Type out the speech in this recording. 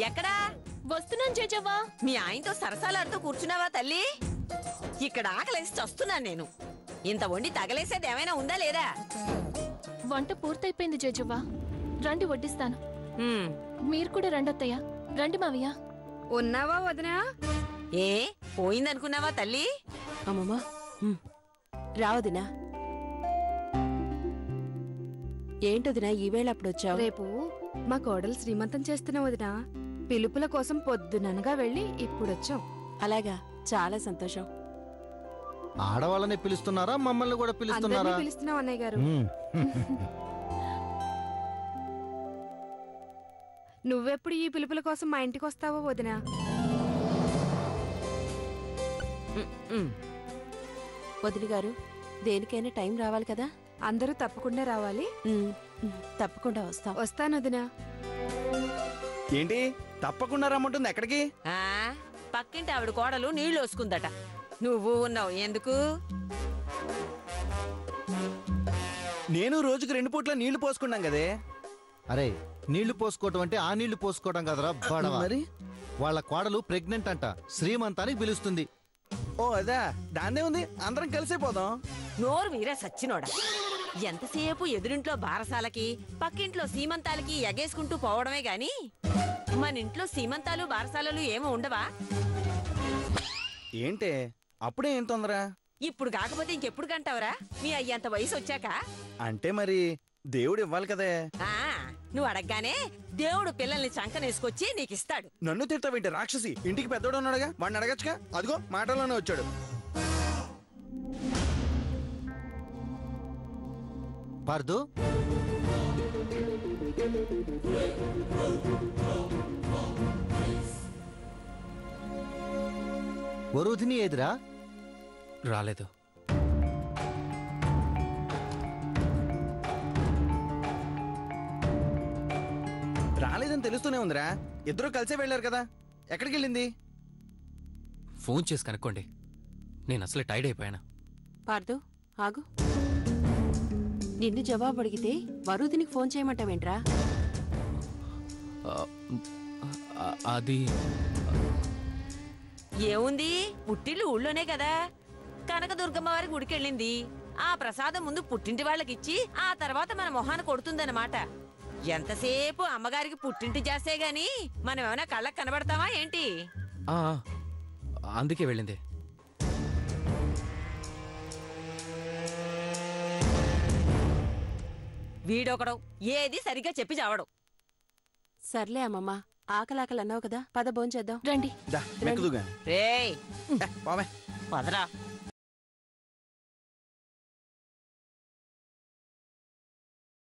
ఎక్కడా? వస్తున్నాను జేజవ్వా. మీ ఆయనతో సరసాలాడుతూ కూర్చున్నావా తల్లి? ఇక్కడ ఆకలేసి చస్తున్నాను నేను. ఇంత వండి తగలేసేది ఏమైనా ఉందా లేదా? వంట పూర్తయిపోయింది జేజవ్వా. రండి వడ్డిస్తాను. మీరు కూడా రండొత్తయ్యా. రండి మావయ్య. ఉన్నావా వదినా? ఏ పోయిందనుకున్నావా తల్లి? అమ్మమ్మా రావదినా. ఏంటొదినా ఈవేళ అప్పుడొచ్చావు? రేపు మా కోడలు శ్రీమంతం చేస్తున్నా వదినా. పిలుపుల కోసం పొద్దుననగా వెళ్ళి ఇప్పుడొచ్చాం. అలాగా, చాలా సంతోషం. ఆడవాళ్ళని పిలుస్తున్నారా, మమ్మల్ని కూడా పిలుస్తున్నారా? పిలుస్తున్నాం అన్నయ్య గారు. నువ్వెప్పుడు ఈ పిలుపుల కోసం మా ఇంటికి వస్తావో వదినా? వదిలి గారు, దేనికైనా టైం రావాలి కదా. అందరూ తప్పకుండా రావాలి. తప్పకుండా వస్తాం. వస్తాను వదినా. ఏంటి తప్పకుండా రమ్మంటుంది? ఎక్కడికి? పక్కింటి ఆవిడ కోడలు నీళ్లు వసుకుందట. నువ్వు ఉన్నావు ఎందుకు? నేను రోజుకు 2 పూట్ల నీళ్లు పోసుకున్నాం కదే. అరే, నీళ్లు పోసుకోవటం అంటే ఆ నీళ్లు పోసుకోవడం కదరా బడవ. మరి వాళ్ళ కోడలు ప్రెగ్నెంట్ అంట, శ్రీమంతానికి పిలుస్తుంది. ఓ అదా, దాన్నే ఉంది, అందరం కలిసే పోదాం. నోరు వీరే సచ్చినోడా. ఎంతసేపు ఎదురింట్లో బారసాలకి పక్కింట్లో సీమంతాలకి ఎగేసుకుంటూ పోవడమే గాని మన ఇంట్లో సీమంతాలు బారసాలలు ఏమో ఉండవా? ఏంటే అప్పుడే ఏం తొందర? ఇప్పుడు కాకపోతే ఇంకెప్పుడు కంటావరా? మీ అయ్యంత వయసు వచ్చాక. అంటే మరి దేవుడు ఇవ్వాలి కదే. నువ్వు అడగగానే దేవుడు పిల్లల్ని చంకనేసుకొచ్చి నీకిస్తాడు. నన్ను తిడతావేంటి రాక్షసి? ఇంటికి పెద్దోడు ఉన్నాడుగా, వాడిని అడగచ్చుగా. అదిగో మాటల్లోనే వచ్చాడు. పార్దు, వరుధిని ఎదురా రాలేదు. రాలేదని తెలుస్తూనే ఉందిరా. ఇద్దరు కలిసే వెళ్ళారు కదా, ఎక్కడికి వెళ్ళింది? ఫోన్ చేసి కనుక్కోండి. నేను అసలే టైర్డ్ అయిపోయాను. పార్దు ఆగు. నిన్ను జవాబు అడిగితే వరుదినికి ఫోన్ చేయమంటావేంట్రా? అది ఏముంది, పుట్టిల్లు ఊళ్ళోనే కదా. కనకదుర్గమ్మ వారి గుడికెళ్ళింది. ఆ ప్రసాదం ముందు పుట్టింటి వాళ్ళకిచ్చి ఆ తర్వాత మన మొహాన్ని కొడుతుందన్నమాట. ఎంతసేపు అమ్మగారికి పుట్టింటి చేస్తే గాని మనం ఏమైనా కళ్ళకు కనబడతావా ఏంటి? అందుకే వెళ్ళింది. వీడొకడు ఏది సరిగ్గా చెప్పి చావడు. సర్లే అమ్మమ్మ, ఆకలాకలు అన్నావు కదా, పద భోంచేద్దాం. రండి. మెక్కుదుగా. రేయ్ పోమే. పదరా.